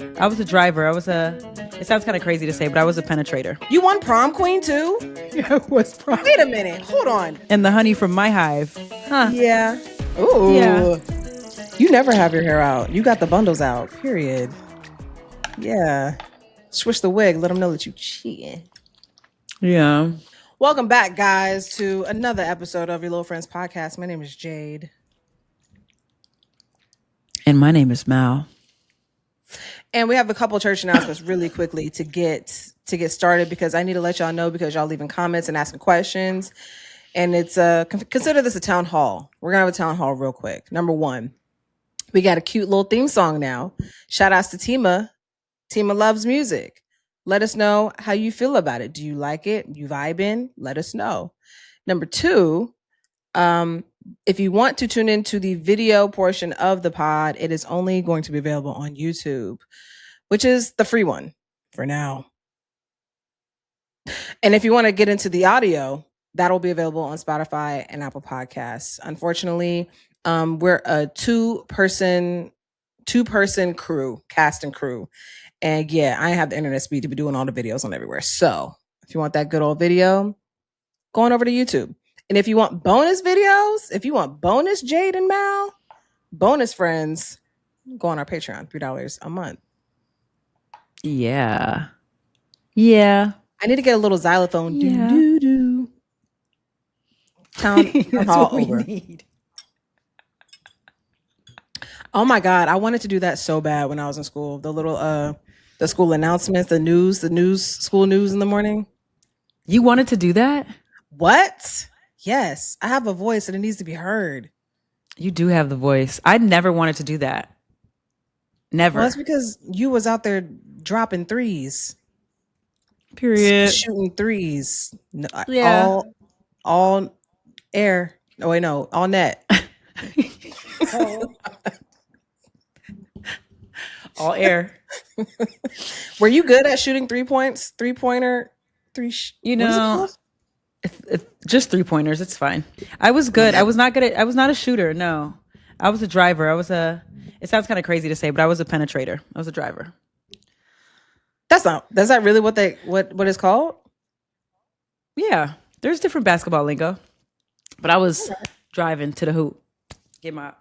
I was a driver. It sounds kind of crazy to say, but I was a penetrator. You won prom queen too? Yeah, I was prom. Wait a minute. Hold on. And the honey from my hive. Huh. Yeah. Ooh. Yeah. You never have your hair out. You got the bundles out. Period. Yeah. Switch the wig. Let them know that you cheating. Yeah. Welcome back, guys, to another episode of Your Little Friends Podcast. My name is Jade. And my name is Mal. And we have a couple church announcements really quickly to get started because I need to let y'all know because y'all leaving comments and asking questions. And it's consider this a town hall. We're gonna have a town hall real quick. Number one, we got a cute little theme song now. Shout outs to Tima. Tima loves music. Let us know how you feel about it. Do you like it? You vibing? Let us know. Number two, if you want to tune into the video portion of the pod, it is only going to be available on YouTube, which is the free one for now. And if you want to get into the audio, that'll be available on Spotify and Apple Podcasts. Unfortunately, we're a two-person crew, cast and crew. And yeah, I have the internet speed to be doing all the videos on everywhere. So if you want that good old video, go on over to YouTube. And if you want bonus videos, if you want bonus Jade and Mal, bonus friends, go on our Patreon, $3 a month. Yeah. Yeah. I need to get a little xylophone. Yeah. Do. Town hall over. Need. Oh my God. I wanted to do that so bad when I was in school. The little the school announcements, the school news in the morning. You wanted to do that? What? Yes. I have a voice and it needs to be heard. You do have the voice. I never wanted to do that. Never. Well, that's because you was out there dropping threes. Period. Shooting threes. Yeah. All air. Oh wait, no, all net. All air. Were you good at shooting 3 points? 3-pointer? Just 3-pointers. It's fine. I was good. I was not a shooter. No, I was a driver. It sounds kind of crazy to say, but I was a penetrator. I was a driver. That's that really what it's called? Yeah. There's different basketball lingo, but I was driving to the hoop, get my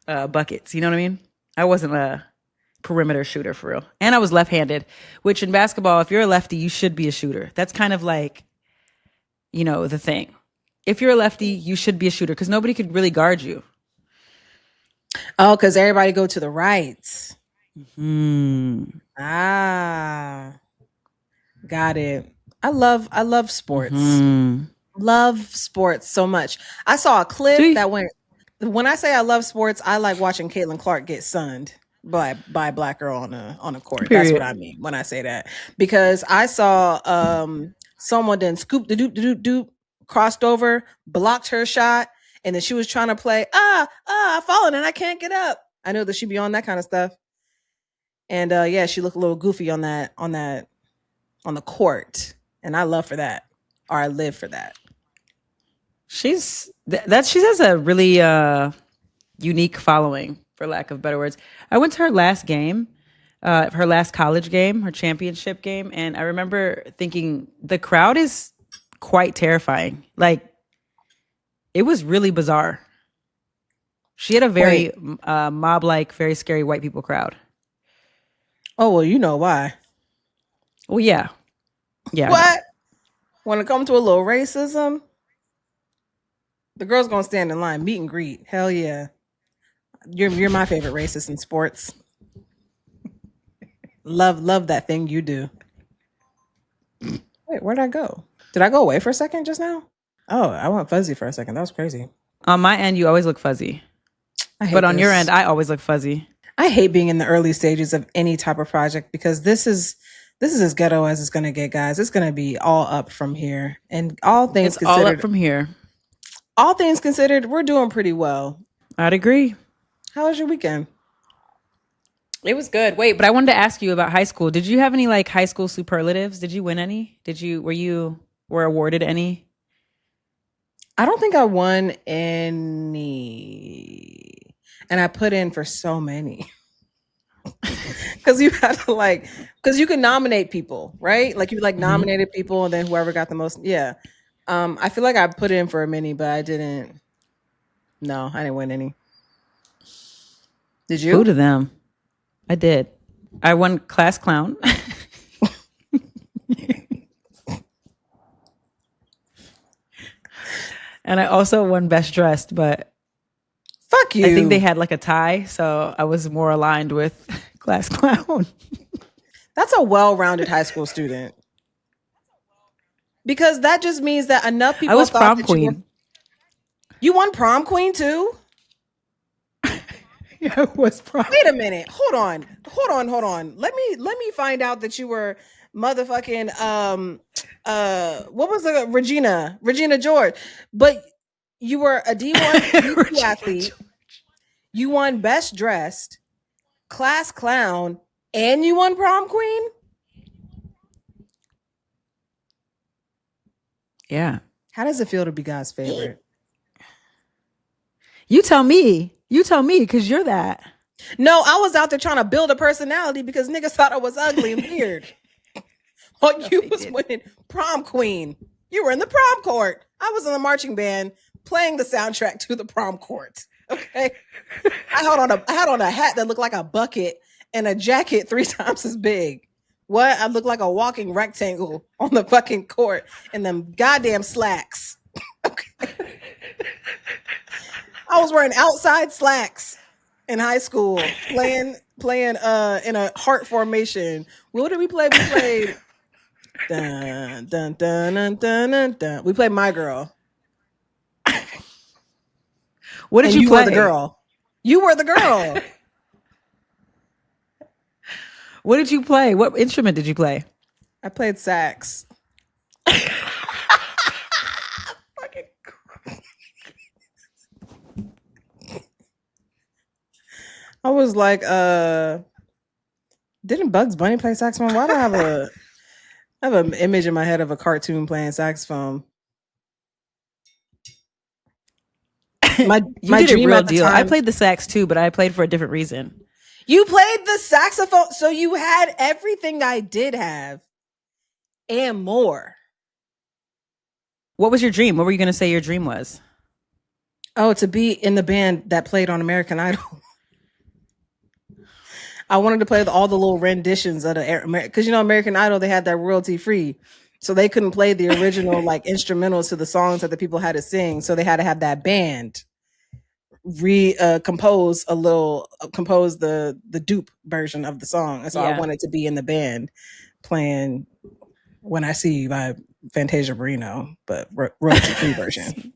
buckets. You know what I mean? I wasn't a perimeter shooter for real. And I was left-handed, which in basketball, if you're a lefty, you should be a shooter. That's kind of like, the thing. If you're a lefty, you should be a shooter because nobody could really guard you. Oh, because everybody go to the right. Mm-hmm. Ah, got it. I love sports. Mm-hmm. Love sports so much. I saw a clip that went. When I say I love sports, I like watching Caitlin Clark get sunned by a black girl on a court. Period. That's what I mean when I say that. Because I saw someone then scoop the doop crossed over, blocked her shot, and then she was trying to play I fallen and I can't get up. I know that she'd be on that kind of stuff. And yeah, she looked a little goofy on the court, and I love for that, or I live for that. She has a really unique following, for lack of better words. I went to her last game, her last college game, her championship game, and I remember thinking the crowd is quite terrifying. Like, it was really bizarre. She had a very mob-like, very scary white people crowd. Oh, well, you know why. Well, yeah. Yeah. What? When it comes to a little racism, the girl's gonna stand in line, meet and greet. Hell yeah. You're my favorite racist in sports. Love that thing you do. Wait, where'd I go? Did I go away for a second just now? Oh, I went fuzzy for a second. That was crazy. On my end, you always look fuzzy. But on your end, I always look fuzzy. I hate being in the early stages of any type of project because this is as ghetto as it's gonna get, guys. It's gonna be all up from here. And all things considered, all up from here. All things considered, we're doing pretty well. I'd agree. How was your weekend? It was good. Wait, but I wanted to ask you about high school. Did you have any like high school superlatives? Did you win any? Were awarded any? I don't think I won any. And I put in for so many. Because you had to because you can nominate people, right? Like you nominated people, and then whoever got the most. Yeah. I feel like I put in for a mini, but I didn't. No, I didn't win any. Did Boo you? to them. I did. I won class clown. And I also won best dressed, but Fuck I think they you. had like a tie, so I was more aligned with class clown. That's a well-rounded high school student. Because that just means that enough I people was thought prom that queen. you won prom queen too. Yeah, I was prom. Wait a minute. Hold on. Let me find out that you were motherfucking what was the Regina George. But you were a D1 D2 athlete. You won best dressed, class clown, and you won prom queen? Yeah. How does it feel to be God's favorite? You tell me, because you're that. No, I was out there trying to build a personality because niggas thought I was ugly and weird. Well, you was winning prom queen. You were in the prom court. I was in the marching band playing the soundtrack to the prom court. Okay. I had on a hat that looked like a bucket and a jacket 3 times as big. What? I looked like a walking rectangle on the fucking court in them goddamn slacks. Okay. I was wearing outside slacks in high school, playing in a heart formation. What did we play? We played dun dun dun dun dun dun. Dun. We played My Girl. What did and you play? were the girl. You were the girl. What did you play? What instrument did you play? I played sax. I was like, didn't Bugs Bunny play saxophone? Why do I have an image in my head of a cartoon playing saxophone? My did a dream real at the deal. I time. played the sax too, but I played for a different reason. You played the saxophone, so you had everything I did have and more. What was your dream? What were you going to say your dream was? Oh, to be in the band that played on American Idol. I wanted to play all the little renditions of the because American Idol, they had that royalty free, so they couldn't play the original like instrumentals to the songs that the people had to sing. So they had to have that band compose the dupe version of the song, and so I wanted to be in the band playing "When I See You" by Fantasia Barrino, but royalty free version.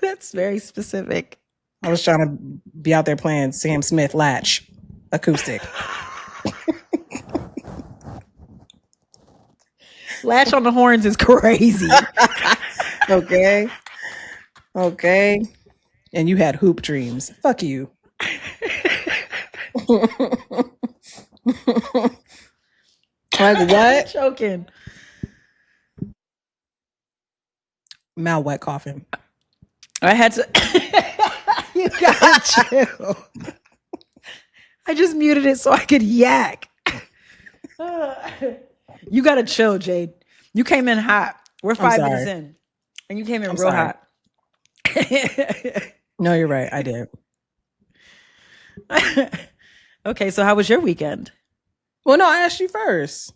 That's very specific. I was trying to be out there playing Sam Smith Latch acoustic. Latch on the horns is crazy. Okay. And you had hoop dreams. Fuck you. Like what? Choking. Mal wet coughing. I had to. You gotta chill. I just muted it so I could yak. You gotta chill, Jade. You came in hot. We're 5 minutes in, and you came in real hot. No, you're right. I did. Okay, so how was your weekend? Well, no, I asked you first.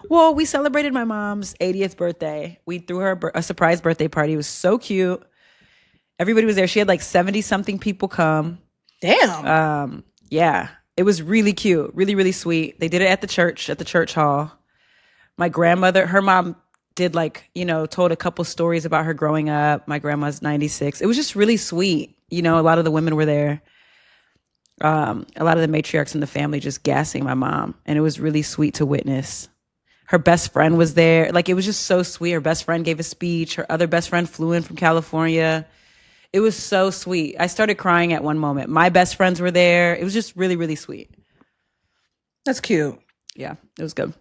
Well, we celebrated my mom's 80th birthday. We threw her a surprise birthday party. It was so cute. Everybody was there. She had like 70-something people come. Damn. Yeah. It was really cute. Really, really sweet. They did it at the church hall. My grandmother, her mom did told a couple stories about her growing up. My grandma's 96. It was just really sweet. A lot of the women were there. A lot of the matriarchs in the family just gassing my mom. And it was really sweet to witness. Her best friend was there. It was just so sweet. Her best friend gave a speech. Her other best friend flew in from California. It was so sweet. I started crying at one moment. My best friends were there. It was just really, really sweet. That's cute. Yeah, it was good.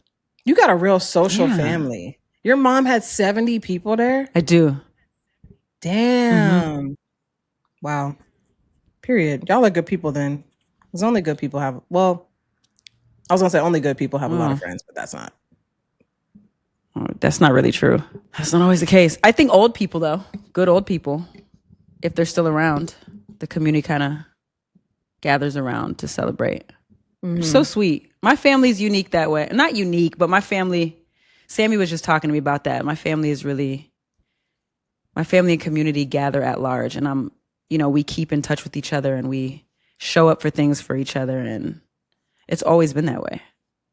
You got a real social family. Your mom had 70 people there? I do. Damn. Mm-hmm. Wow. Period. Y'all are good people then. There's only good people have. Well, I was gonna say only good people have a lot of friends, but that's not. That's not really true. That's not always the case. I think old people, though, good old people, if they're still around, the community kind of gathers around to celebrate. So sweet. My family's unique that way. Not unique, but my family, Sammy was just talking to me about that. My family and community gather at large. And we keep in touch with each other and we show up for things for each other. And it's always been that way.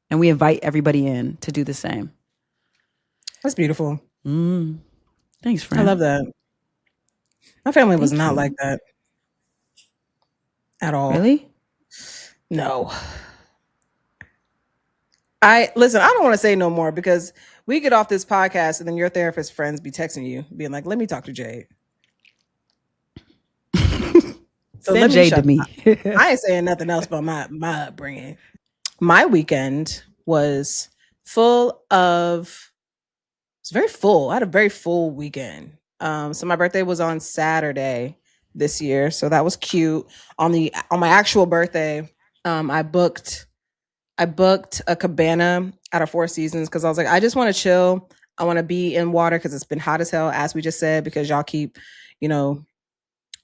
And we invite everybody in to do the same. That's beautiful. Thanks, friend. I love that. My family was not like that at all. Really? No. Listen, I don't want to say no more because we get off this podcast and then your therapist friends be texting you, being like, let me talk to Jade. So send Jade to me. I ain't saying nothing else about my upbringing. My weekend was very full. I had a very full weekend. So my birthday was on Saturday this year, so that was cute. On my actual birthday, I booked a cabana out of Four Seasons because I was like, I just want to chill. I want to be in water because it's been hot as hell, as we just said, because y'all keep,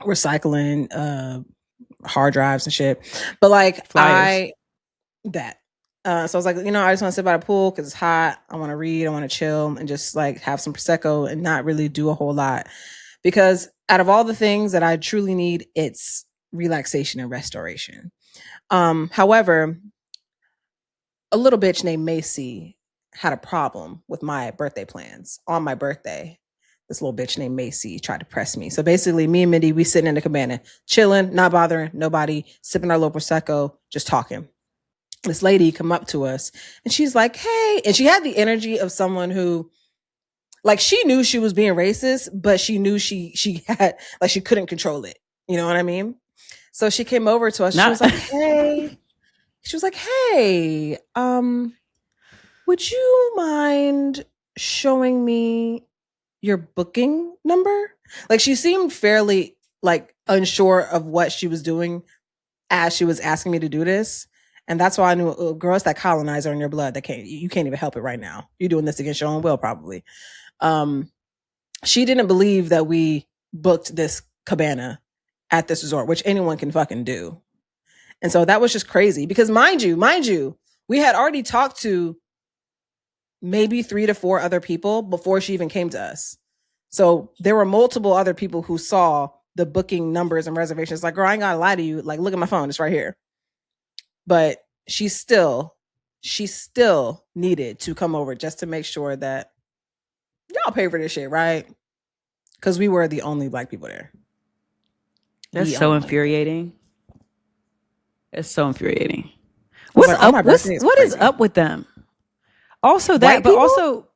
recycling hard drives and shit. But like Flyers. so I was like, I just want to sit by the pool because it's hot. I want to read. I want to chill and just like have some Prosecco and not really do a whole lot. Because out of all the things that I truly need, it's relaxation and restoration. However, a little bitch named Macy had a problem with my birthday plans on my birthday. This little bitch named Macy tried to press me. So basically, me and Mindy, we sitting in the cabana, chilling, not bothering nobody, sipping our little Prosecco, just talking. This lady come up to us and she's like, hey, and she had the energy of someone who, like, she knew she was being racist, but she knew she had, like, she couldn't control it. You know what I mean? So she came over to us. She was like, hey, would you mind showing me your booking number? Like, she seemed fairly like unsure of what she was doing as she was asking me to do this. And that's why I knew, oh, girl, it's that colonizer in your blood that you can't even help it right now. You're doing this against your own will, probably. She didn't believe that we booked this cabana at this resort, which anyone can fucking do. And so that was just crazy because mind you, we had already talked to maybe 3 to 4 other people before she even came to us. So there were multiple other people who saw the booking numbers and reservations. Like, girl, I ain't gotta lie to you. Like, look at my phone. It's right here. But she still needed to come over just to make sure that y'all pay for this shit, right? Because we were the only Black people there. That's so infuriating. It's so infuriating. What's up? What is up with them? Also that, but also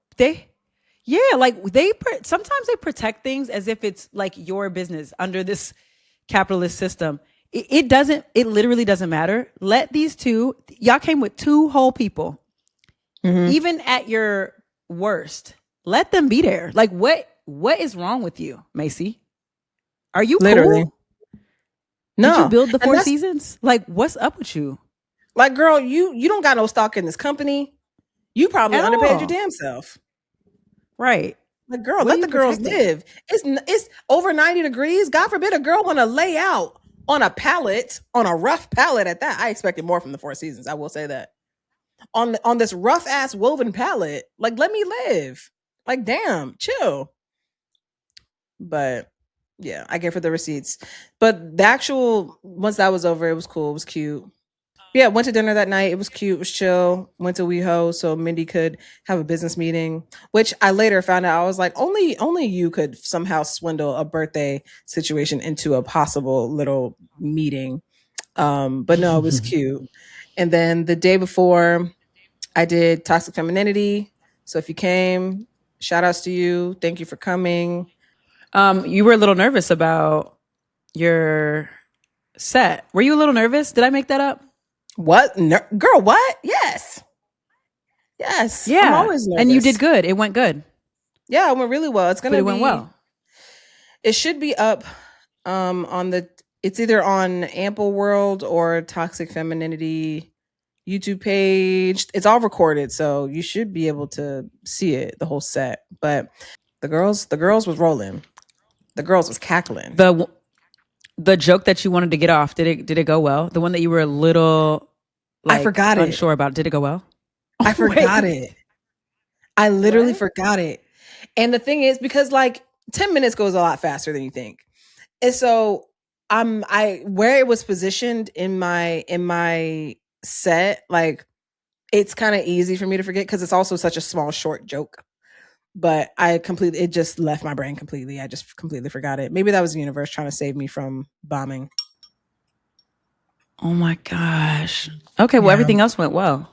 sometimes they protect things as if it's like your business under this capitalist system. It literally doesn't matter. Let these two, y'all came with 2 whole people. Mm-hmm. Even at your worst, let them be there. Like, what is wrong with you, Macy? Are you literally cool? No. Did you build the Four Seasons? Like, what's up with you? Like, girl, you don't got no stock in this company. You probably underpaid your damn self. Right. Like, girl, let the girls live. It's over 90 degrees. God forbid a girl want to lay out on a pallet, on a rough pallet at that. I expected more from the Four Seasons. I will say that. On this rough ass woven pallet, like, let me live. Like, damn, chill. But yeah, I gave her the receipts. But the actual, once that was over, it was cool. It was cute. Yeah, went to dinner that night. It was cute. It was chill. Went to WeHo so Mindy could have a business meeting, which I later found out I was like, only you could somehow swindle a birthday situation into a possible little meeting. But no, it was cute. And then the day before, I did Toxic Femininity. So if you came, shout outs to you. Thank you for coming. You were a little nervous about your set. Were you a little nervous? Did I make that up? What? Girl, what? Yes. Yeah. I'm always nervous. And you did good. It went good. Yeah, it went really well. It went well. It should be up it's either on Ample World or Toxic Femininity YouTube page. It's all recorded, so you should be able to see it, the whole set. But the girls was rolling. The girls was cackling. The joke that you wanted to get off, did it go well? The one that you were a little I like forgot it. unsure about, did it go well? I forgot Wait, it. I literally what? forgot it. And the thing is, because like 10 minutes goes a lot faster than you think. And so I where it was positioned in my set, like it's kind of easy for me to forget because it's also such a small, short joke. But it just left my brain completely. I just completely forgot it. Maybe that was the universe trying to save me from bombing. Oh my gosh. Okay, well, Yeah. everything else went well.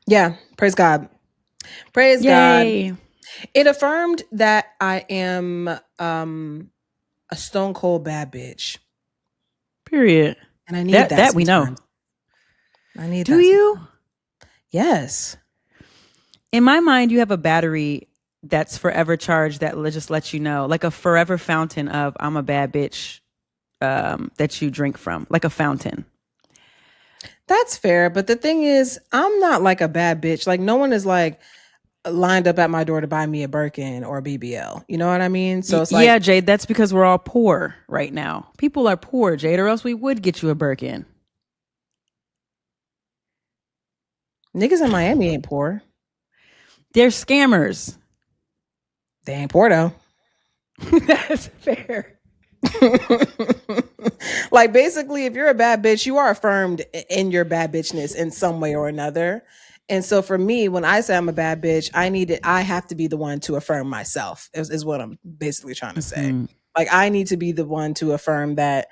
Yeah. Praise God. Praise God. Yay. It affirmed that I am a stone cold bad bitch. Period. And I need that That we know. sometimes. I need Do that you? sometimes. Yes. In my mind, you have a battery that's forever charged that just lets you know, like a forever fountain of I'm a bad bitch that you drink from, like a fountain. That's fair. But the thing is, I'm not like a bad bitch. Like, no one is like lined up at my door to buy me a Birkin or a BBL. You know what I mean? So it's like, Yeah, Jade, that's because we're all poor right now. People are poor, Jade, or else we would get you a Birkin. niggas in Miami ain't poor. They're scammers. They ain't poor though. That's fair. Like, basically, if you're a bad bitch, you are affirmed in your bad bitchness in some way or another. And so for me, when I say I'm a bad bitch, I have to be the one to affirm myself, is what I'm basically trying to say. Mhm. Like, I need to be the one to affirm that,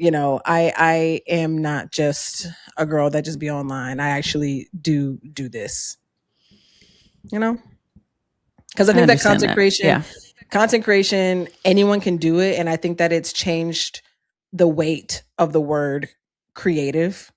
I am not just a girl that just be online. I actually do this, you know? Because I I think that understand content that. creation, Yeah. content creation, anyone can do it. And I think that it's changed the weight of the word creative,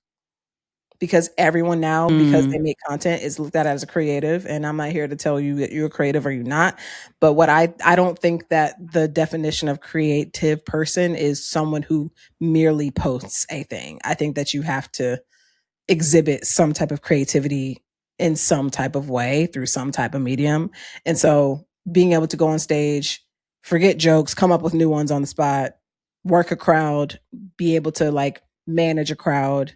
because everyone now, because they Mm, make content, is looked at as a creative. And I'm not here to tell you that you're creative or you're not. But what I don't think that the definition of creative person is someone who merely posts a thing. I think that you have to exhibit some type of creativity in some type of way through some type of medium. And so being able to go on stage, forget jokes, come up with new ones on the spot, work a crowd, be able to like manage a crowd,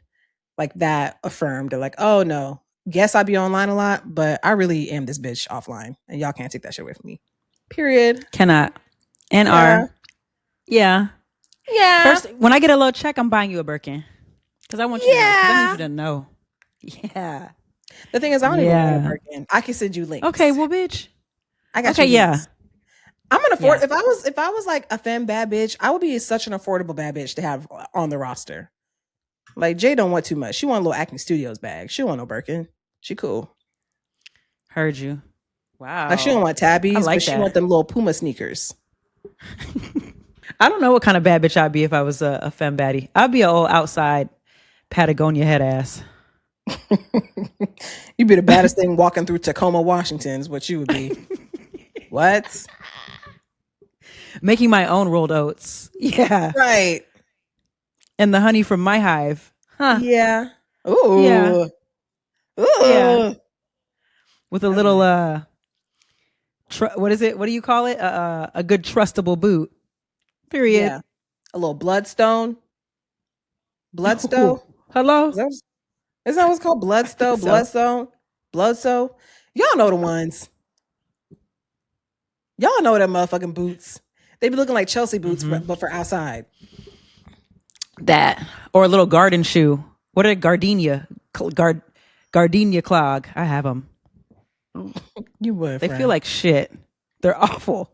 like that affirmed that, like, oh no, yes, I be online a lot, but I really am this bitch offline. And y'all can't take that shit away from me. Period. cannot. And Yeah. are. Yeah. Yeah. First, when I get a little check, I'm buying you a Birkin. Because I want you to know. Because I need you Yeah. to know. Yeah. The thing is, I don't even want a Yeah. Birkin. I can send you Okay, links. well, bitch. I got Okay, you yeah. links. I'm gonna afford. Yeah. If I was like a femme bad bitch, I would be such an affordable bad bitch to have on the roster. Like, Jay don't want too much. She want a little Acting Studios bag. She don't want no Birkin. She cool. Heard you. Like, she Wow. don't want I tabbies, but like she want that. them little Puma sneakers. I don't know what kind of bad bitch I'd be if I was a femme baddie. I'd be an old outside Patagonia head ass. You'd be the baddest thing walking through Tacoma, Washington, is what you would be. What? Making my own rolled oats. Yeah. Right. And the honey from my hive. Huh. Yeah. Yeah. Ooh. Yeah. Ooh. With a That's little nice. what is it? What do you call it? A good trustable boot. Period. Yeah. A little bloodstone. Bloodstone. Hello? Is that, is that what's called? I think Bloodstone? so. Bloodstone? Bloodstone? Y'all know the ones. Y'all know them motherfucking boots. They be looking like Chelsea boots, Hmm. but for outside. That. Or a little garden shoe. What a gardenia. Gardenia clog. I have them. You would, They feel friend. like shit. They're awful.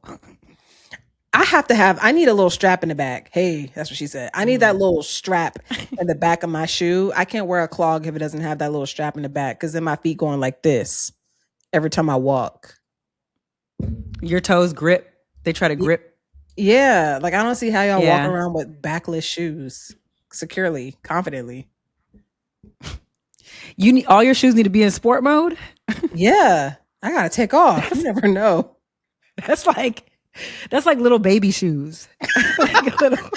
I need a little strap in the back. Hey, that's what she said. I need that little strap in the back of my shoe. I can't wear a clog if it doesn't have that little strap in the back, because then my feet going like this every time I walk. Your toes grip. They try to Y- grip. Yeah, like I don't see how y'all walk Yeah. around with backless shoes securely, confidently. You need all your shoes need to be in sport mode. Yeah, I gotta take off. You never know. That's like that's like little baby shoes. Like a little,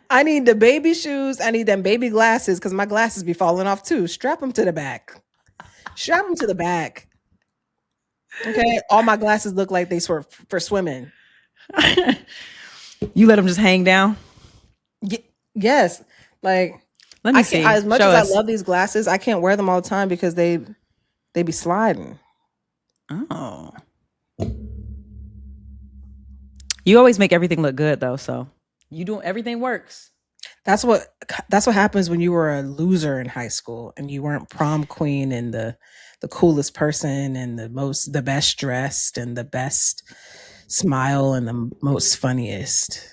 I need the baby shoes. I need them baby glasses because my glasses be falling off too. Strap them to the back. Strap them to the back. Okay. All my glasses look like they sort for swimming. You let them just hang down? Yes. Like Let me I see. can't, as much Show as us. I love these glasses, I can't wear them all the time because they be sliding. Oh. You always make everything look good though, so you do everything works. That's what happens when you were a loser in high school and you weren't prom queen and the coolest person and the best dressed and the best smile and the most funniest.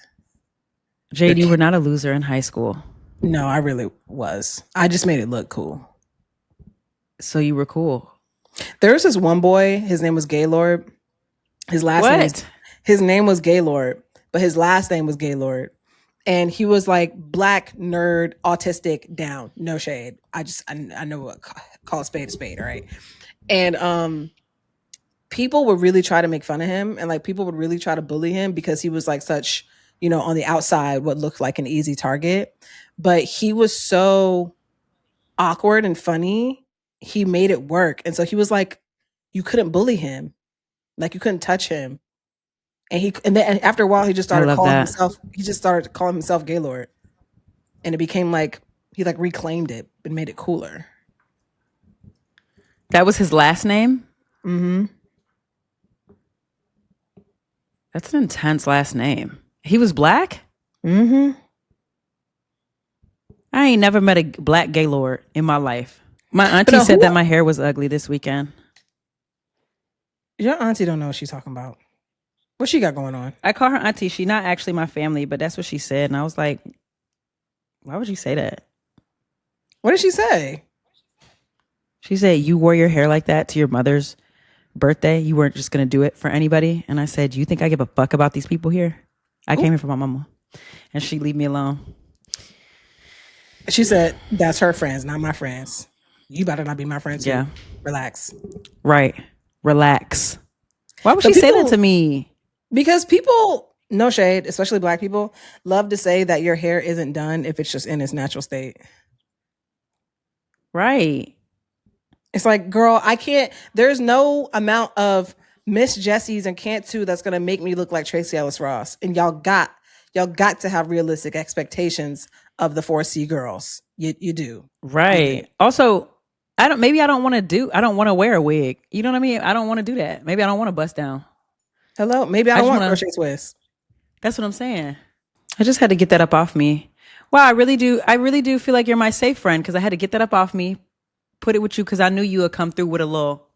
Jade, you were not a loser in high school. No, I really was. I just made it look cool. So you were cool. There was this one boy, his name was Gaylord. His name was Gaylord, but his last name was Gaylord. And he was like black, nerd, autistic, down. No shade. I know what, call a spade, right? And people would really try to make fun of him, and like people would really try to bully him because he was like such, on the outside what looked like an easy target. But he was so awkward and funny, he made it work. And so he was like, you couldn't bully him. Like you couldn't touch him. And then after a while he just started calling himself Gaylord. And it became like he like reclaimed it and made it cooler. That was his last name? Mm-hmm. That's an intense last name. He was black? Mm-hmm. I ain't never met a black Gaylord in my life. My auntie said that my hair was ugly this weekend. Your auntie don't know what she's talking about. What she got going on? I call her auntie. She not actually my family, but that's what she said. And I was like, why would you say that? What did she say? She said, you wore your hair like that to your mother's birthday. You weren't just going to do it for anybody. And I said, you think I give a fuck about these people here? I came here for my mama. And she leave me alone. She said, that's her friends, not my friends. You better not be my friend too. Yeah. Relax. Right. Relax. Why would she say that to me? Because people, no shade, especially black people, love to say that your hair isn't done if it's just in its natural state. Right. It's like, girl, I can't, there's no amount of Miss Jessies and Cantu that's going to make me look like Tracy Ellis Ross. And y'all got to have realistic expectations of the 4C girls. You do. Right. You do. Also, I don't want to wear a wig. You know what I mean? I don't want to do that. Maybe I don't want to bust down. Hello? Maybe I don't want crochet twists. That's what I'm saying. I just had to get that up off me. Wow, I really do feel like you're my safe friend because I had to get that up off me, put it with you because I knew you would come through with a little,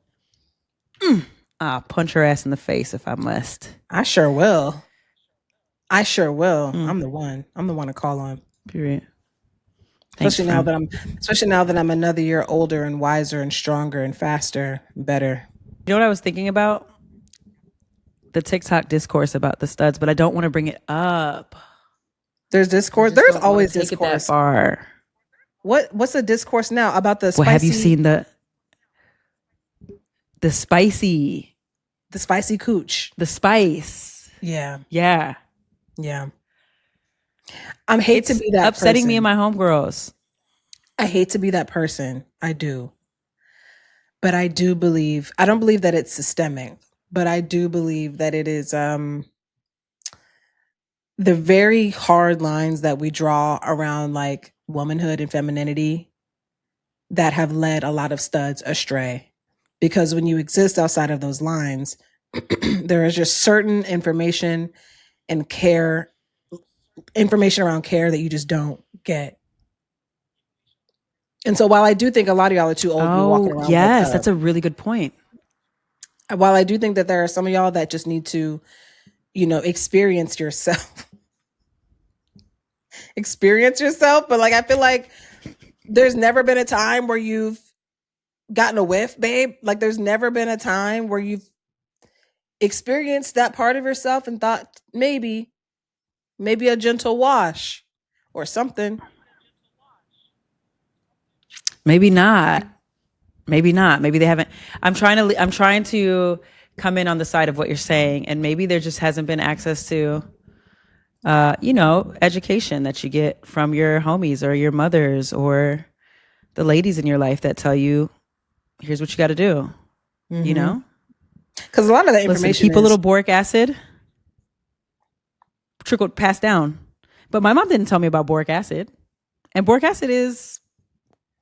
I'll punch her ass in the face if I must. I sure will. I'm the one to call on. Period. Especially now that I'm another year older and wiser and stronger and faster and better. You know what I was thinking about? The TikTok discourse about the studs, but I don't want to bring it up. There's discourse. There's always discourse. Take it that far. What's the discourse now about the spicy? Well, have you seen the spicy cooch? The spice. Yeah. Yeah. Yeah. I hate to be that upsetting person. Me and my homegirls. I hate to be that person. I do. But I do believe, I don't believe that it's systemic, but I do believe that it is the very hard lines that we draw around like womanhood and femininity that have led a lot of studs astray. Because when you exist outside of those lines, there is just certain information and information around care that you just don't get. And so while I do think a lot of y'all are too old to be walking around. Yes, that's a really good point. While I do think that there are some of y'all that just need to, experience yourself. But like, I feel like there's never been a time where you've gotten a whiff, babe. Like there's never been a time where you've experienced that part of yourself and thought maybe a gentle wash or something. Maybe not. Maybe they haven't. I'm trying to come in on the side of what you're saying, and maybe there just hasn't been access to education that you get from your homies or your mothers or the ladies in your life that tell you, here's what you got to do. You Mm-hmm. know, Because a lot of the listen, information keep a is, little boric acid trickled passed down. But my mom didn't tell me about boric acid. And boric acid is,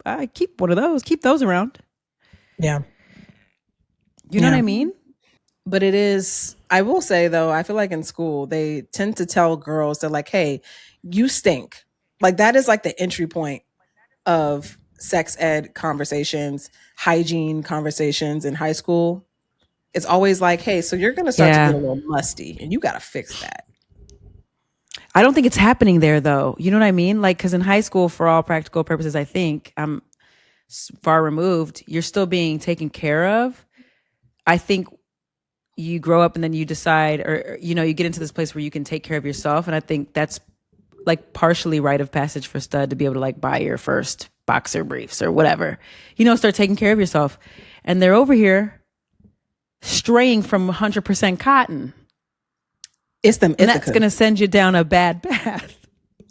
I keep one of those, keep those around. yeah. You know what Yeah. I mean? But it is, I will say though, I feel like in school, they tend to tell girls, they're like, hey, you stink. Like that is like the entry point of sex ed conversations, hygiene conversations in high school. It's always like, hey, so you're going to start to get Yeah. a little musty and you got to fix that. I don't think it's happening there though. You know what I mean? Like, because in high school, for all practical purposes, I think I'm far removed. You're still being taken care of. I think you grow up and then you decide, or you get into this place where you can take care of yourself. And I think that's like partially rite of passage for stud to be able to like buy your first boxer briefs or whatever. Start taking care of yourself. And they're over here straying from 100% cotton. It's them And that's ethicas. going to send you down a bad path.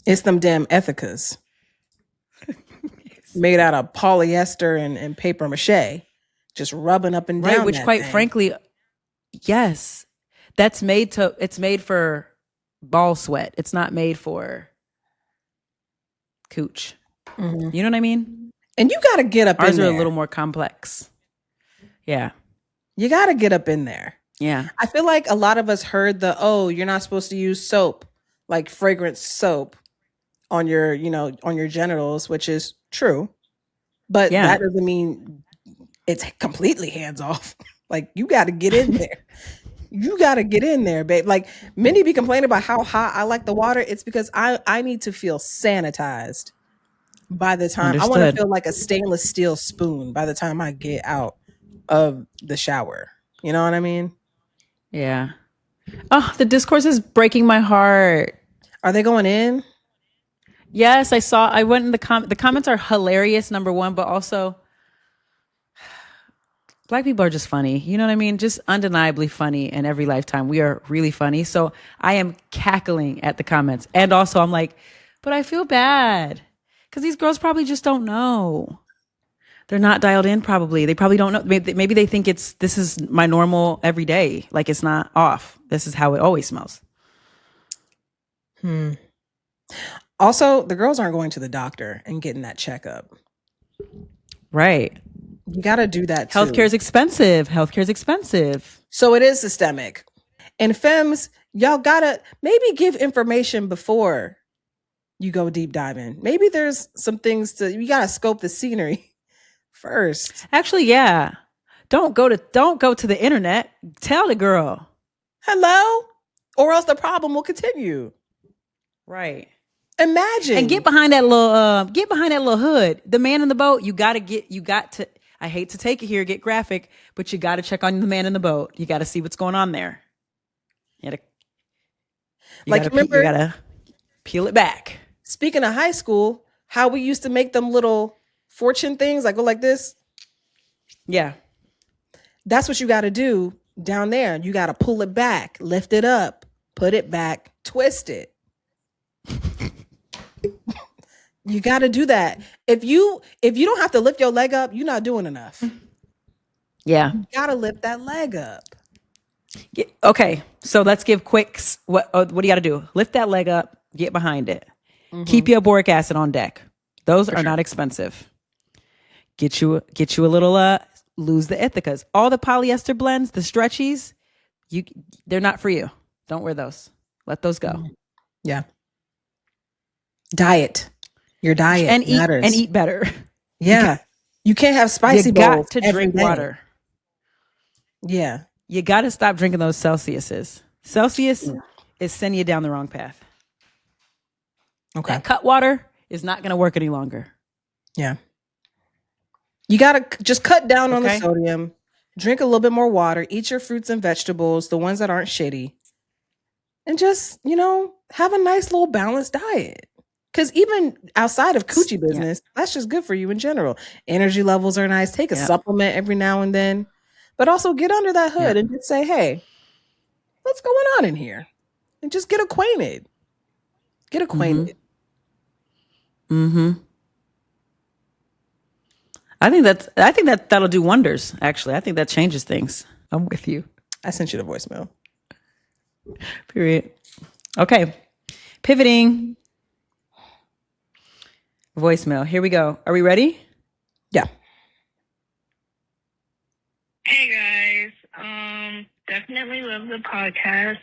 It's them damn ethicas made out of polyester and paper mache, just rubbing up and Right. down. Which that quite thing. frankly, yes, it's made for ball sweat. It's not made for cooch. Mhm. You know what I mean? And you got to get up Ours in are there. a little more complex. Yeah. You got to get up in there. Yeah. I feel like a lot of us heard you're not supposed to use soap, like fragrance soap on your, on your genitals, which is true. But Yeah. that doesn't mean it's completely hands off. Like you got to get in there. You got to get in there, babe. Like many be complaining about how hot I like the water. It's because I need to feel sanitized by the time I want to Understood. feel like a stainless steel spoon by the time I get out of the shower. You know what I mean? Yeah. Oh, the discourse is breaking my heart. Are they going in? Yes, I went in the comments are hilarious, number one, but also Black people are just funny. You know what I mean? Just undeniably funny in every lifetime. We are really funny. So I am cackling at the comments. And also I'm like, but I feel bad because these girls probably just don't know. They're not dialed in probably. They probably don't know. Maybe they think this is my normal every day. Like it's not off. This is how it always smells. Also, the girls aren't going to the doctor and getting that checkup. Right. You got to do that too. Healthcare is expensive. Healthcare is expensive. So it is systemic. And femmes, y'all got to maybe give information before you go deep diving. Maybe there's some things you got to scope the scenery first. Actually, yeah. Don't go to the internet. Tell the girl. Hello? Or else the problem will continue. Right. Imagine. And get behind that little hood. The man in the boat, you got to I hate to take it here, get graphic, but you got to check on the man in the boat. You got to see what's going on there. You got to peel it back. Speaking of high school, how we used to make them little fortune things, like go like this. Yeah. That's what you got to do down there. You got to pull it back, lift it up, put it back, twist it. You got to do that. If you don't have to lift your leg up, you're not doing enough. Yeah. You got to lift that leg up. Okay. So let's give quicks. What do you got to do? Lift that leg up, get behind it. Mm-hmm. Keep your boric acid on deck. Those are not expensive. Get you a little lose the ethicas. All the polyester blends, the stretchies, they're not for you. Don't wear those. Let those go. Yeah. Diet. Your diet matters. And eat better. Yeah. You can't have spicy bowls. You got to drink water. Yeah. You got to stop drinking those Celsiuses. Celsius is sending you down the wrong path. Okay. That cut water is not going to work any longer. Yeah. You got to just cut down on the sodium, drink a little bit more water, eat your fruits and vegetables, the ones that aren't shitty, and just, have a nice little balanced diet. Because even outside of coochie business, that's just good for you in general. Energy levels are nice. Take a supplement every now and then, but also get under that hood and just say, hey, what's going on in here? And just get acquainted. Get acquainted. I think that'll do wonders. Actually, I think that changes things. I'm with you. I sent you the voicemail. Period. Okay. Pivoting. Voicemail. Here we go. Are we ready? Yeah. Hey guys. Definitely love the podcast.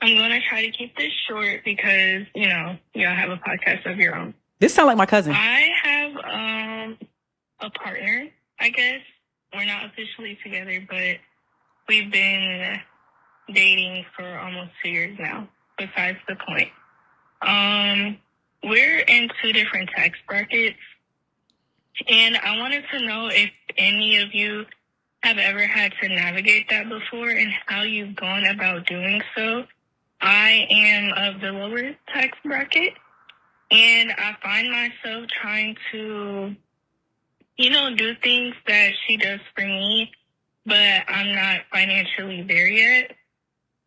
I'm gonna try to keep this short because, y'all have a podcast of your own. This sounds like my cousin. I have a partner, I guess. We're not officially together, but we've been dating for almost 2 years now, besides the point. We're in 2 different tax brackets, and I wanted to know if any of you have ever had to navigate that before and how you've gone about doing so. I am of the lower tax bracket, and I find myself trying to, do things that she does for me, but I'm not financially there yet.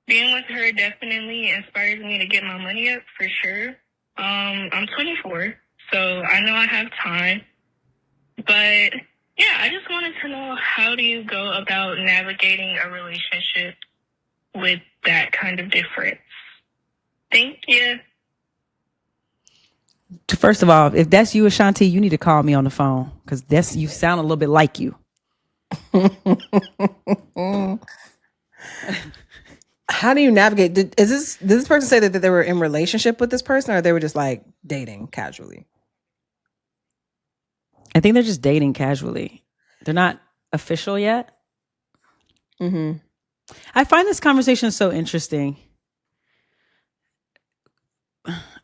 Being with her definitely inspires me to get my money up for sure. I'm 24, so I know I have time. But yeah, I just wanted to know, how do you go about navigating a relationship with that kind of difference? Thank you. First of all, if that's you, Ashanti, you need to call me on the phone because you sound a little bit like you. How do you navigate? Did this person say that they were in relationship with this person, or they were just like dating casually? I think they're just dating casually. They're not official yet. Mm-hmm. I find this conversation so interesting.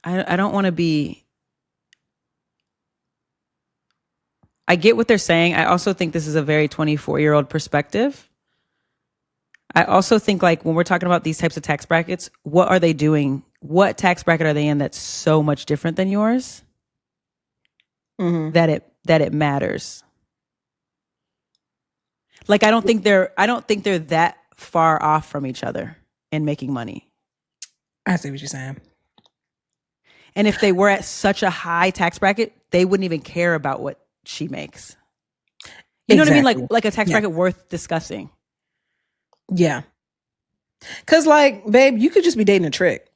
I don't want to be. I get what they're saying. I also think this is a very 24-year-old perspective. I also think, like, when we're talking about these types of tax brackets, what are they doing? What tax bracket are they in that's so much different than yours? Mm-hmm. That it matters. Like, I don't think they're that far off from each other in making money. I see what you're saying. And if they were at such a high tax bracket, they wouldn't even care about what she makes. You know what I mean? Like a tax bracket worth discussing. Yeah. Because, like, babe, you could just be dating a trick.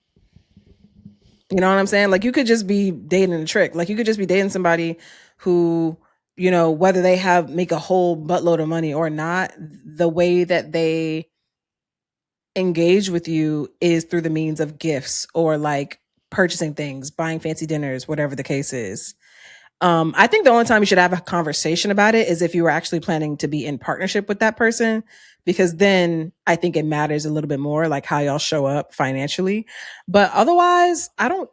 You know what I'm saying? Like, you could just be dating a trick. Like, you could just be dating somebody who, whether they make a whole buttload of money or not, the way that they engage with you is through the means of gifts or like purchasing things, buying fancy dinners, whatever the case is. I think the only time you should have a conversation about it is if you were actually planning to be in partnership with that person, because then I think it matters a little bit more, like how y'all show up financially. But otherwise, I'm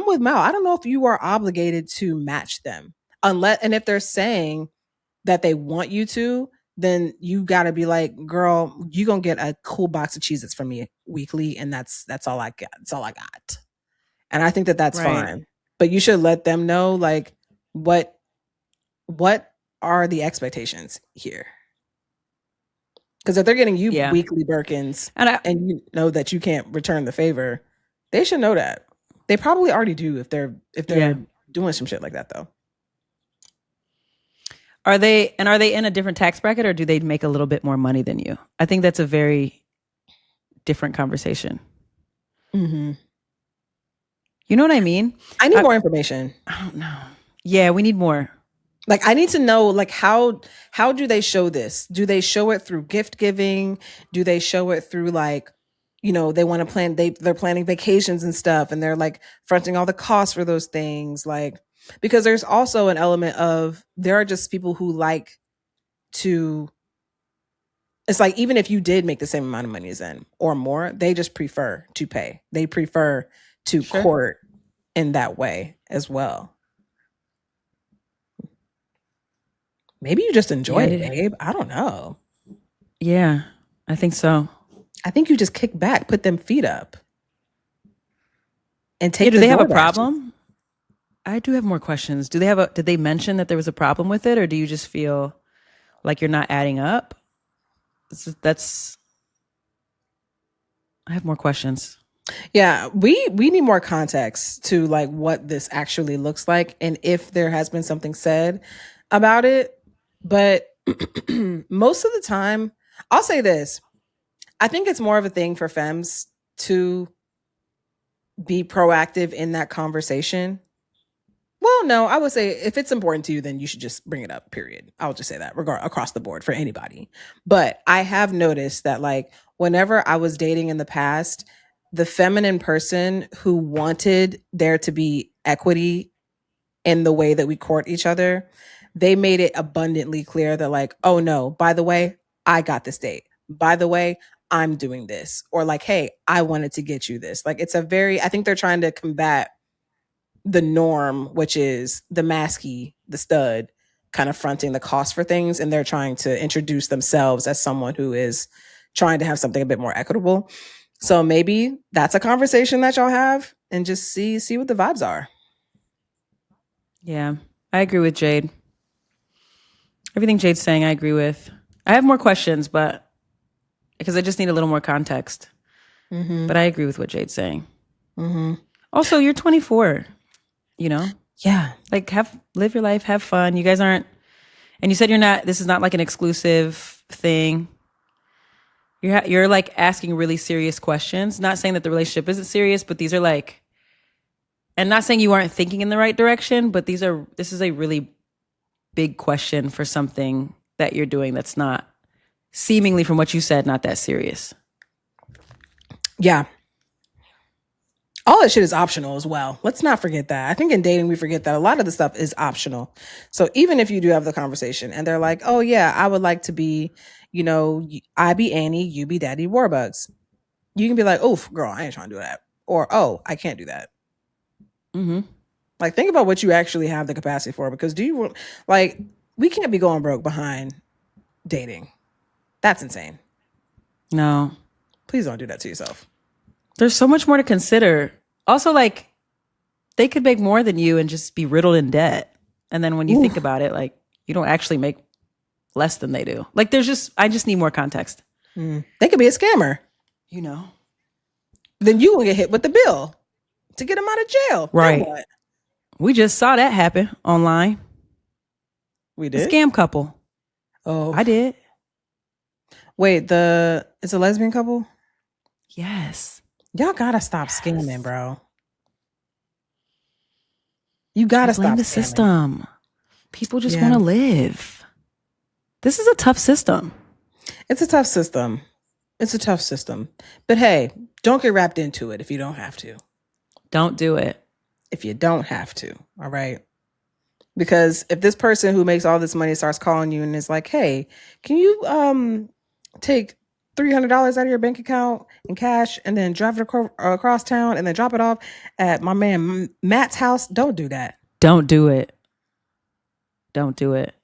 with Mal. I don't know if you are obligated to match them and if they're saying that they want you to, then you got to be like, girl, you gonna get a cool box of Cheez-Its from me weekly, and that's all I got. That's all I got. And I think that that's fine. But you should let them know, like, what are the expectations here? Because if they're getting you weekly Birkins and you know that you can't return the favor, they should know that. They probably already do if they're doing some shit like that, though. Are they in a different tax bracket, or do they make a little bit more money than you? I think that's a very different conversation. Mm-hmm. You know what I mean? I need more information. I don't know. Yeah, we need more. Like, I need to know, like, how do they show this? Do they show it through gift giving? Do they show it through, like, they want to plan, they're planning vacations and stuff, and they're like fronting all the costs for those things, like, because there's also an element of, there are just people who like to, it's like, even if you did make the same amount of money as them or more, they just prefer to pay. They prefer to court in that way as well. Maybe you just enjoy it, babe. I don't know. Yeah, I think so. I think you just kick back, put them feet up, and take. Do they have a problem? I do have more questions. Did they mention that there was a problem with it, or do you just feel like you're not adding up? I have more questions. Yeah, we need more context to like what this actually looks like and if there has been something said about it. But most of the time, I'll say this. I think it's more of a thing for femmes to be proactive in that conversation. Well, no, I would say if it's important to you, then you should just bring it up, period. I'll just say that across the board for anybody. But I have noticed that like whenever I was dating in the past, the feminine person who wanted there to be equity in the way that we court each other, they made it abundantly clear that like, oh no, by the way, I got this date. By the way, I'm doing this. Or like, hey, I wanted to get you this. Like it's a very, I think they're trying to combat the norm, which is the masky, the stud, kind of fronting the cost for things, and they're trying to introduce themselves as someone who is trying to have something a bit more equitable. So maybe that's a conversation that y'all have, and just see what the vibes are. Yeah, I agree with Jade. Everything Jade's saying, I agree with. I have more questions, but because I just need a little more context. Mm-hmm. But I agree with what Jade's saying. Mm-hmm. Also, you're 24. You know, Yeah, like live your life, have fun. You guys aren't, and you said you're not. This is not like an exclusive thing. You're like asking really serious questions. Not saying that the relationship isn't serious, but these are like, and not saying you aren't thinking in the right direction, but this is a really big question for something that you're doing that's not seemingly, from what you said, not that serious. yeah. All that shit is optional as well. Let's not forget that. I think in dating, we forget that a lot of the stuff is optional. So even if you do have the conversation and they're like, oh, yeah, I would like to be, I be Annie, you be Daddy Warbucks. You can be like, oof, girl, I ain't trying to do that. Or, oh, I can't do that. Mm-hmm. Like, think about what you actually have the capacity for. Because we can't be going broke behind dating. That's insane. No. Please don't do that to yourself. There's so much more to consider. Also, like, they could make more than you and just be riddled in debt. And then when you think about it, like, you don't actually make less than they do. Like, I just need more context. They could be a scammer. You know? Then you will get hit with the bill to get them out of jail. Right. We just saw that happen online. We did? A scam couple. Oh. I did. Wait, it's a lesbian couple? Yes. Y'all gotta stop scamming, bro. You gotta stop blame the scamming. System. People just want to live. This is a tough system. It's a tough system. But hey, don't get wrapped into it if you don't have to. Don't do it. If you don't have to, all right? Because if this person who makes all this money starts calling you and is like, hey, can you take $300 out of your bank account in cash and then drive it across town and then drop it off at my man Matt's house? Don't do that. Don't do it. Don't do it.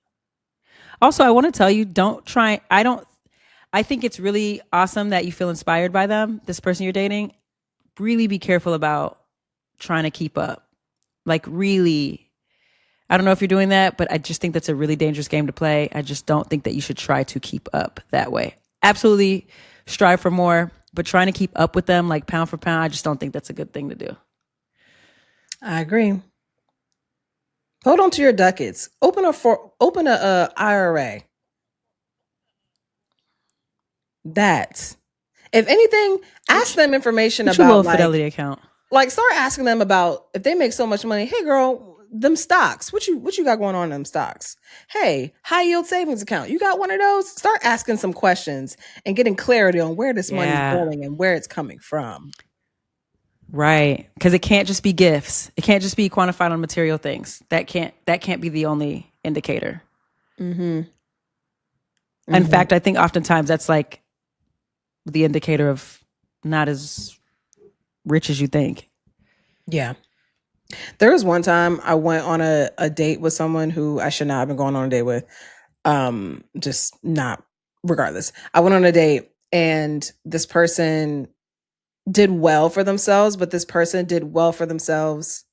Also, I want to tell you, don't try. I think it's really awesome that you feel inspired by them, this person you're dating. Really be careful about trying to keep up. Like, really, I don't know if you're doing that, but I just think that's a really dangerous game to play. I just don't think that you should try to keep up that way. Absolutely strive for more, but trying to keep up with them like pound for pound, I just don't think that's a good thing to do. I agree. Hold on to your ducats. Open a IRA. That, if anything, ask them information Get about your low fidelity account. Like, start asking them about if they make so much money. Hey, girl, them stocks. What you got going on in them stocks? Hey, high yield savings account. You got one of those? Start asking some questions and getting clarity on where this money is going and where it's coming from. Right. Because it can't just be gifts. It can't just be quantified on material things. That can't be the only indicator. Mm-hmm. In fact, I think oftentimes that's like the indicator of not as rich as you think. Yeah. There was one time I went on a date with someone who I should not have been going on a date with. Just not, regardless. I went on a date and this person did well for themselves, but this person did well for themselves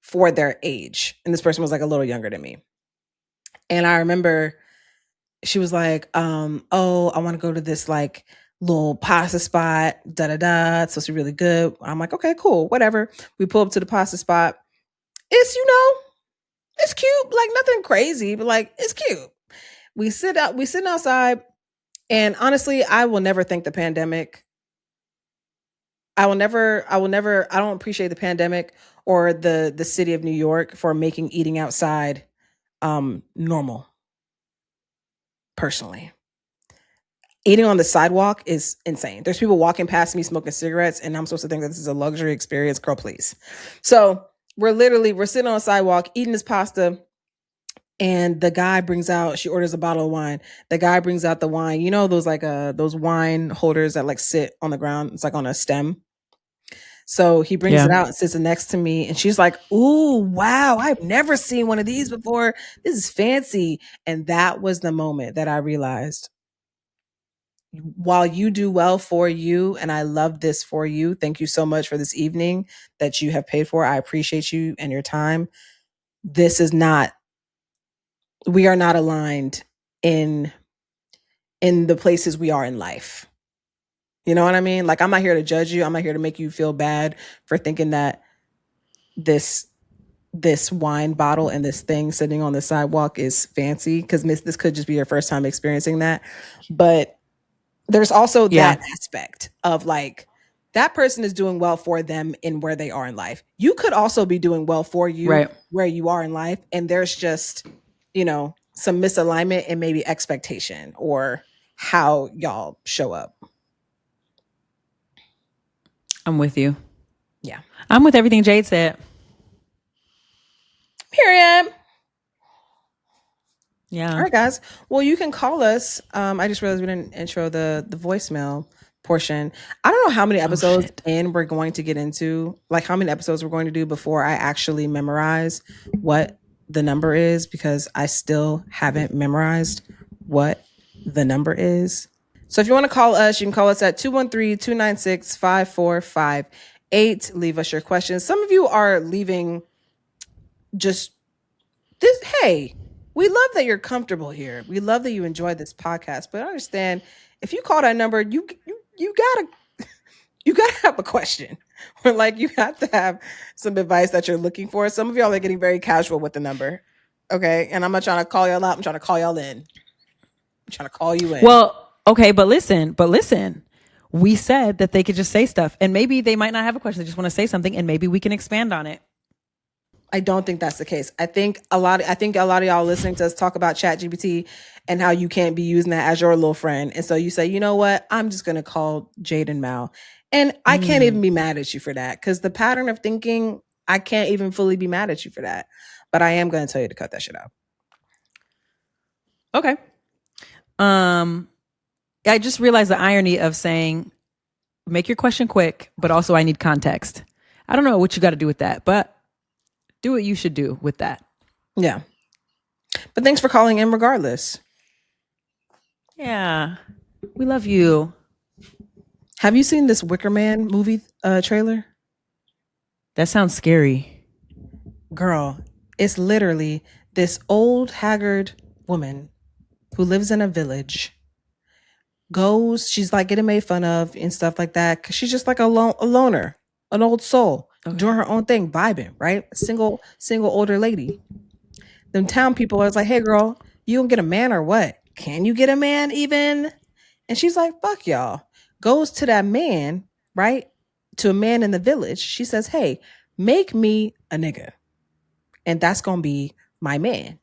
for their age. And this person was like a little younger than me. And I remember she was like, oh, I want to go to this like little pasta spot, It's supposed to be really good. I'm like, okay, cool, whatever. We pull up to the pasta spot. It's, it's cute, like nothing crazy, but like it's cute. We sitting outside, and honestly, I will never thank the pandemic. I don't appreciate the pandemic or the city of New York for making eating outside normal. Personally, eating on the sidewalk is insane. There's people walking past me smoking cigarettes, and I'm supposed to think that this is a luxury experience. Girl, please. So we're sitting on a sidewalk eating this pasta, and the guy she orders a bottle of wine. The guy brings out the wine. You know those those wine holders that like sit on the ground. It's like on a stem. So he brings it out and sits next to me, and she's like, "Ooh, wow, I've never seen one of these before. This is fancy." And that was the moment that I realized, while you do well for you, and I love this for you, thank you so much for this evening that you have paid for. I appreciate you and your time. We are not aligned in the places we are in life. You know what I mean? Like, I'm not here to judge you. I'm not here to make you feel bad for thinking that this wine bottle and this thing sitting on the sidewalk is fancy, because this could just be your first time experiencing that. But there's also that aspect of like, that person is doing well for them in where they are in life. You could also be doing well for you where you are in life. And there's just, some misalignment and maybe expectation or how y'all show up. I'm with you. Yeah. I'm with everything Jade said. Period. Yeah. All right, guys. Well, you can call us. I just realized we didn't intro the voicemail portion. I don't know how many episodes in we're going to get into, like how many episodes we're going to do before I actually memorize what the number is, because I still haven't memorized what the number is. So if you want to call us, you can call us at 213-296-5458. Leave us your questions. Some of you are leaving just this. Hey, we love that you're comfortable here. We love that you enjoy this podcast, but I understand if you call that number, you gotta have a question, or like you have to have some advice that you're looking for. Some of y'all are getting very casual with the number. Okay. And I'm not trying to call y'all out. I'm trying to call y'all in. I'm trying to call you in. Well, okay, but listen. We said that they could just say stuff, and maybe they might not have a question. They just want to say something, and maybe we can expand on it. I don't think that's the case. I think a lot of y'all listening to us talk about ChatGPT and how you can't be using that as your little friend. And so you say, you know what? I'm just going to call Jade and Mal. And I can't even be mad at you for that, because the pattern of thinking, I can't even fully be mad at you for that. But I am going to tell you to cut that shit out. Okay. I just realized the irony of saying, make your question quick, but also I need context. I don't know what you got to do with that, but do what you should do with that. Yeah. But thanks for calling in regardless. Yeah. We love you. Have you seen this Wicker Man movie trailer? That sounds scary. Girl, it's literally this old, haggard woman who lives in a village. She's like getting made fun of and stuff like that, because she's just like a loner, an old soul, doing her own thing, vibing, right? Single older lady. Them town people are like, hey girl, you gonna get a man or what? Can you get a man even? And she's like, fuck y'all. Goes to that man, right? To a man in the village. She says, hey, make me a nigga. And that's gonna be my man.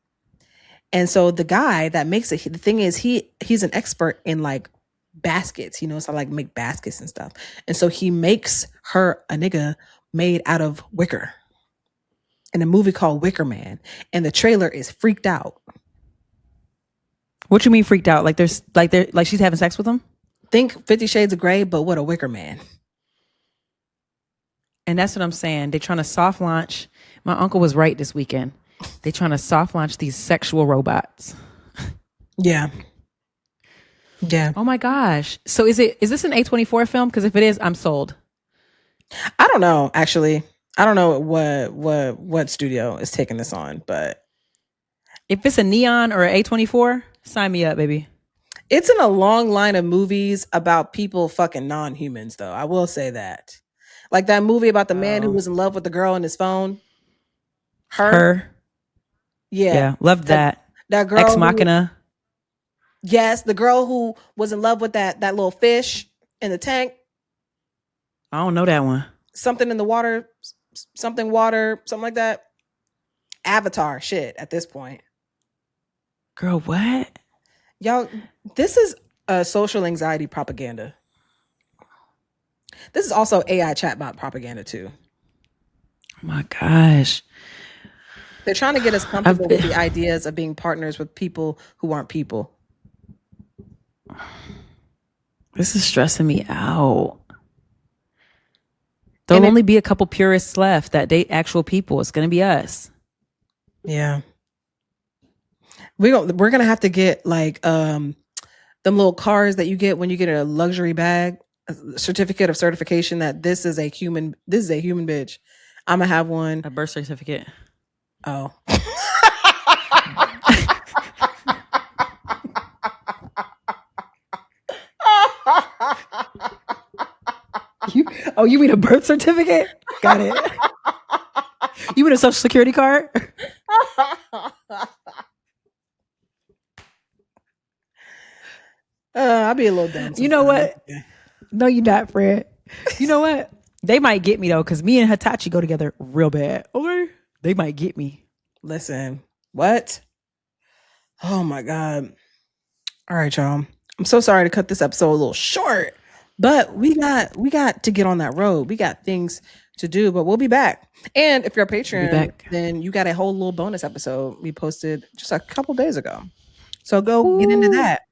And so the guy that makes it, the thing is, he's an expert in like baskets, so like make baskets and stuff. And so he makes her a nigga made out of wicker in a movie called Wicker Man. And the trailer is freaked out. What you mean freaked out? Like she's having sex with him? Think 50 Shades of Grey, but what a Wicker Man. And that's what I'm saying. They're trying to soft launch. My uncle was right this weekend. They're trying to soft launch these sexual robots. Yeah. Yeah. Oh my gosh. So is this an A24 film? Because if it is, I'm sold. I don't know, actually. I don't know what studio is taking this on, but if it's a Neon or an A24, sign me up, baby. It's in a long line of movies about people fucking non-humans, though. I will say that. Like that movie about the man who Oh. was in love with the girl on his phone. Her. Yeah. Yeah. Loved that. That girl. Ex who- Machina. yes, the girl who was in love with that little fish in the tank. I don't know that one. Something in the water. Something like that. Avatar shit at this point. Girl, what? Y'all, this is social anxiety propaganda. This is also AI chatbot propaganda too. Oh my gosh. They're trying to get us comfortable with the ideas of being partners with people who aren't people. This is stressing me out. There'll only be a couple purists left that date actual people. It's going to be us. Yeah. We're gonna have to get like them little cards that you get when you get a luxury bag, a certificate of certification that this is a human bitch. I'm gonna have one. A birth certificate. Oh. You mean a birth certificate? Got it. You mean a social security card? I'll be a little dumb. You know what? No, you're not, Fred. You know what? They might get me though, because me and Hitachi go together real bad. Okay. They might get me. Listen, what? Oh my God. All right, y'all. I'm so sorry to cut this episode a little short, but we got to get on that road. We got things to do, but we'll be back. And if you're a Patreon, then you got a whole little bonus episode we posted just a couple days ago. So go get into that.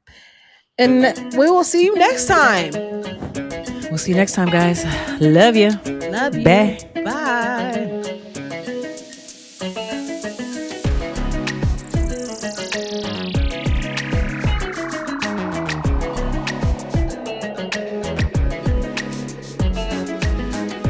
And we will see you next time. We'll see you next time, guys. Love you. Love you. Bye. Bye.